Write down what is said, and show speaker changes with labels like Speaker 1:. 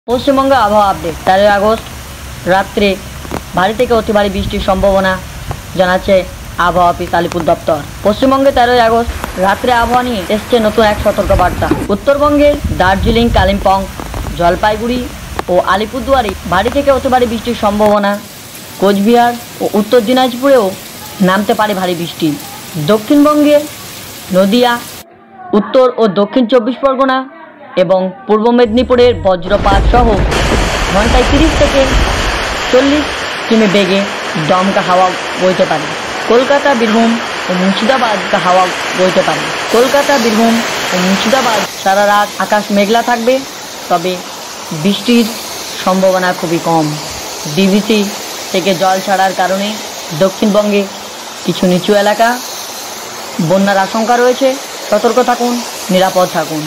Speaker 1: পশ্চিমবঙ্গে আবহাওয়া update 13 August রাত্রে ভারী থেকে অতি ভারী বৃষ্টির সম্ভাবনা জানাচ্ছে আবহাওয়া অফিস আলিপুর দপ্তর। পশ্চিমবঙ্গে 13 আগস্ট রাত্রে আবহাওয়া নিয়ে এসছে নতুন এক সতর্কবার্তা। উত্তরবঙ্গের দার্জিলিং, কালিম্পং, জলপাইগুড়ি ও আলিপুরদুয়ারে ভারী থেকে অতি ভারী বৃষ্টির সম্ভাবনা। কোচবিহার ও উত্তর দিনাজপুরেও নামতে পারে ভারী বৃষ্টি। দক্ষিণবঙ্গে নদিয়া, উত্তর ও দক্ষিণ 24 পরগনা এবং পূর্ব মেদিনীপুরের বজ্রপাত সহ ঘন্টায় 30 থেকে 40 কিমি বেগে দমকা হাওয়া বইতে পারে। কলকাতা, বীরভূম ও মুর্শিদাবাদ হাওয়া বইতে পারে। কলকাতা, বীরভূম ও মুর্শিদাবাদ সারা রাত আকাশ মেঘলা থাকবে, তবে বৃষ্টির সম্ভাবনা খুবই কম। ডিভিসি থেকে জল ছাড়ার কারণে দক্ষিণবঙ্গে কিছু নিচু এলাকা বন্যার আশঙ্কা রয়েছে। সতর্ক থাকুন, নিরাপদ থাকুন।